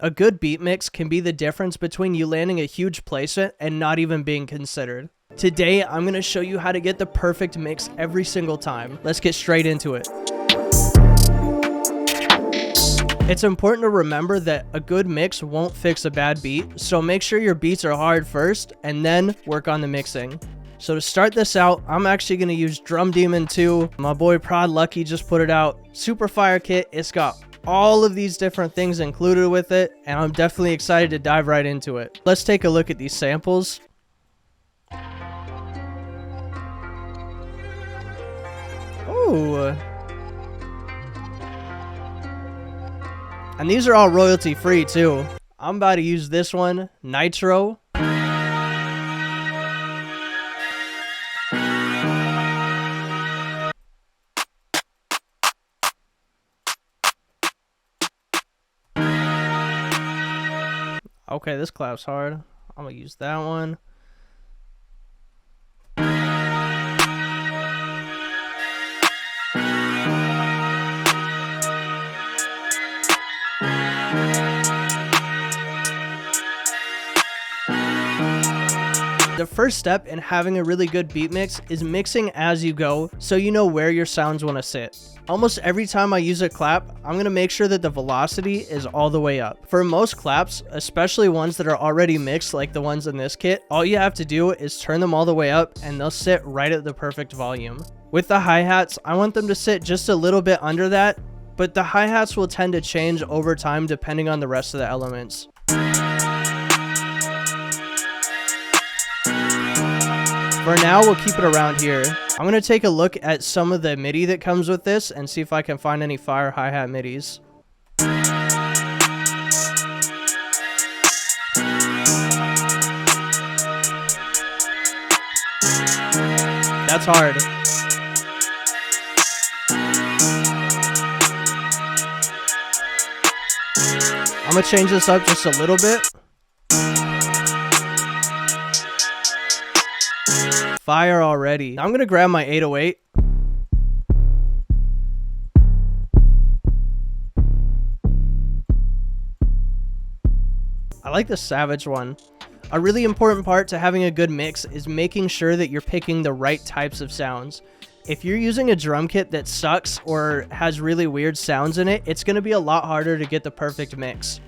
A good beat mix can be the difference between you landing a huge placement and not even being considered. Today, I'm going to show you how to get the perfect mix every single time. Let's get straight into it. It's important to remember that a good mix won't fix a bad beat, so make sure your beats are hard first and then work on the mixing. So to start this out, I'm actually going to use Drum Demon 2. My boy Prod Lucky just put it out. Super fire kit. It's got all of these different things included with it, and I'm definitely excited to dive right into it. Let's take a look at these samples. Ooh. And these are all royalty free too. I'm about to use this one, Nitro. Okay, this claps hard. I'm gonna use that one. The first step in having a really good beat mix is mixing as you go so you know where your sounds want to sit. Almost every time I use a clap, I'm going to make sure that the velocity is all the way up. For most claps, especially ones that are already mixed like the ones in this kit, all you have to do is turn them all the way up and they'll sit right at the perfect volume. With the hi-hats, I want them to sit just a little bit under that, but the hi-hats will tend to change over time depending on the rest of the elements. For now, we'll keep it around here. I'm going to take a look at some of the MIDI that comes with this and see if I can find any fire hi-hat MIDIs. That's hard. I'm going to change this up just a little bit. Fire already. I'm gonna grab my 808. I like the Savage one. A really important part to having a good mix is making sure that you're picking the right types of sounds. If you're using a drum kit that sucks or has really weird sounds in it, it's gonna be a lot harder to get the perfect mix.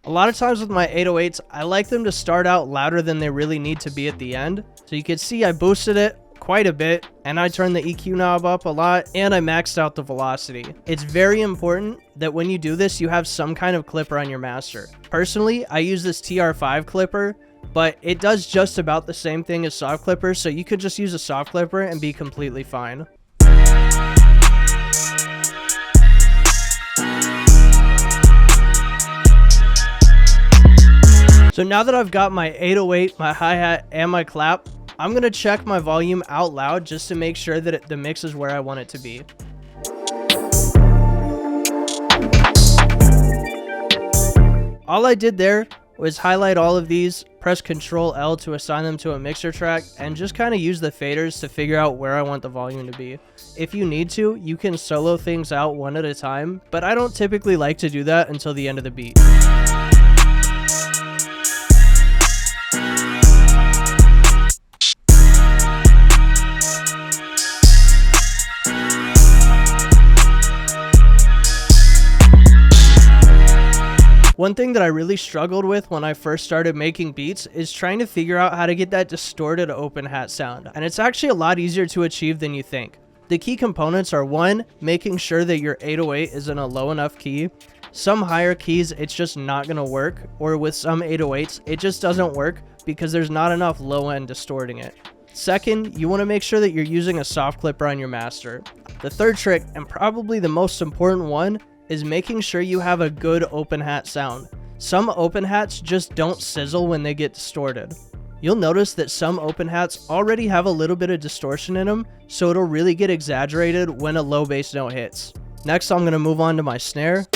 A lot of times with my 808s, I like them to start out louder than they really need to be at the end. So you can see I boosted it quite a bit, and I turned the EQ knob up a lot, and I maxed out the velocity. It's very important that when you do this, you have some kind of clipper on your master. Personally, I use this TR5 clipper, but it does just about the same thing as soft clippers, so you could just use a soft clipper and be completely fine. So now that I've got my 808, my hi-hat, and my clap, I'm going to check my volume out loud just to make sure that the mix is where I want it to be. All I did there was highlight all of these, press Ctrl L to assign them to a mixer track, and just kind of use the faders to figure out where I want the volume to be. If you need to, you can solo things out one at a time, but I don't typically like to do that until the end of the beat. One thing that I really struggled with when I first started making beats is trying to figure out how to get that distorted open hat sound, and it's actually a lot easier to achieve than you think. The key components are 1, making sure that your 808 is in a low enough key. Some higher keys, it's just not going to work, or with some 808s, it just doesn't work because there's not enough low end distorting it. Second, you want to make sure that you're using a soft clipper on your master. The third trick, and probably the most important one, is making sure you have a good open hat sound. Some open hats just don't sizzle when they get distorted. You'll notice that some open hats already have a little bit of distortion in them, so it'll really get exaggerated when a low bass note hits. Next, I'm going to move on to my snare.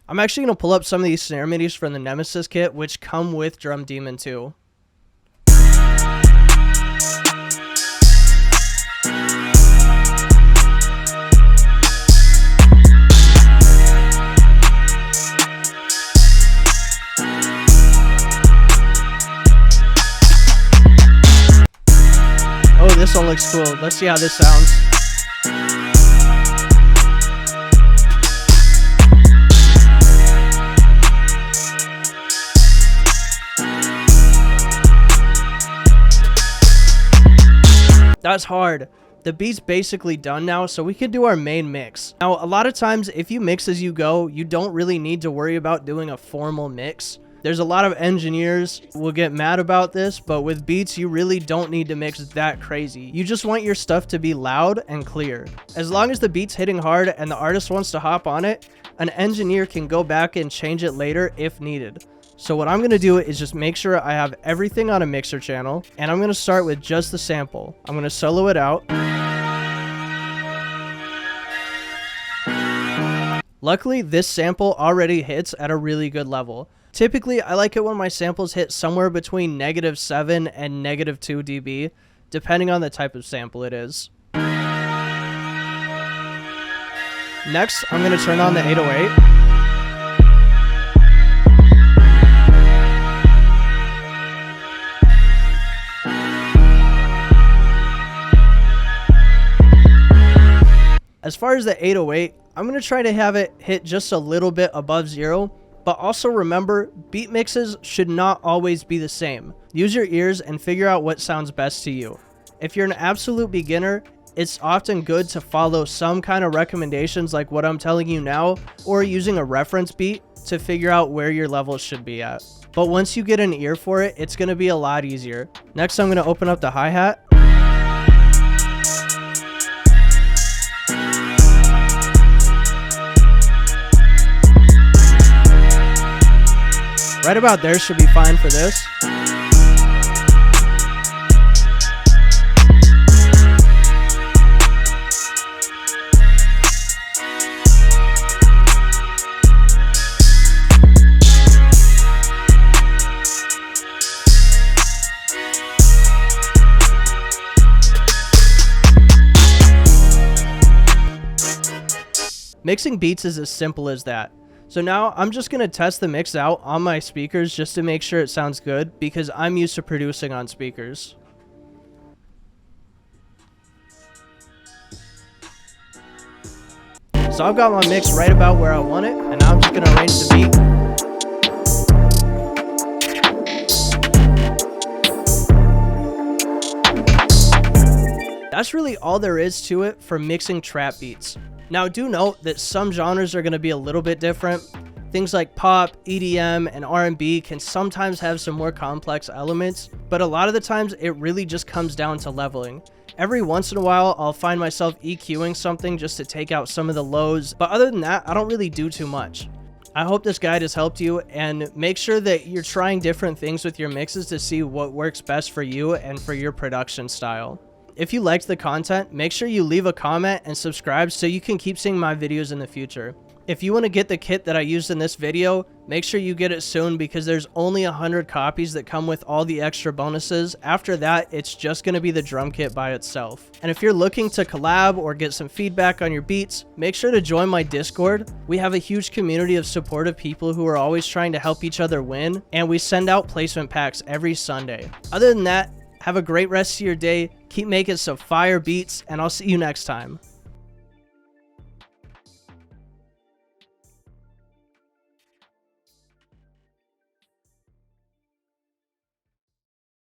I'm I'm actually going to pull up some of these snare midis from the Nemesis kit, which come with Drum Demon 2. Oh, this one looks cool. Let's see how this sounds. That's hard. The beat's basically done now, so we could do our main mix. Now, a lot of times, if you mix as you go, you don't really need to worry about doing a formal mix. There's a lot of engineers who will get mad about this, but with beats, you really don't need to mix that crazy. You just want your stuff to be loud and clear. As long as the beat's hitting hard and the artist wants to hop on it, an engineer can go back and change it later if needed. So what I'm going to do is just make sure I have everything on a mixer channel, and I'm going to start with just the sample. I'm going to solo it out. Luckily, this sample already hits at a really good level. Typically, I like it when my samples hit somewhere between -7 and -2 dB, depending on the type of sample it is. Next, I'm going to turn on the 808. As far as the 808, I'm going to try to have it hit just a little bit above 0, but also remember, beat mixes should not always be the same. Use your ears and figure out what sounds best to you. If you're an absolute beginner, it's often good to follow some kind of recommendations like what I'm telling you now, or using a reference beat to figure out where your levels should be at. But once you get an ear for it, it's going to be a lot easier. Next, I'm going to open up the hi-hat. Right about there should be fine for this. Mixing beats is as simple as that. So now I'm just going to test the mix out on my speakers just to make sure it sounds good, because I'm used to producing on speakers. So I've got my mix right about where I want it, and now I'm just going to arrange the beat. That's really all there is to it for mixing trap beats. Now, do note that some genres are going to be a little bit different. Things like pop, EDM, and R&B can sometimes have some more complex elements, but a lot of the times it really just comes down to leveling. Every once in a while, I'll find myself EQing something just to take out some of the lows, but other than that, I don't really do too much. I hope this guide has helped you, and make sure that you're trying different things with your mixes to see what works best for you and for your production style. If you liked the content, make sure you leave a comment and subscribe so you can keep seeing my videos in the future. If you want to get the kit that I used in this video, make sure you get it soon, because there's only 100 copies that come with all the extra bonuses. After that, it's just going to be the drum kit by itself. And if you're looking to collab or get some feedback on your beats, make sure to join my Discord. We have a huge community of supportive people who are always trying to help each other win, and we send out placement packs every Sunday. Other than that, have a great rest of your day, keep making some fire beats, and I'll see you next time.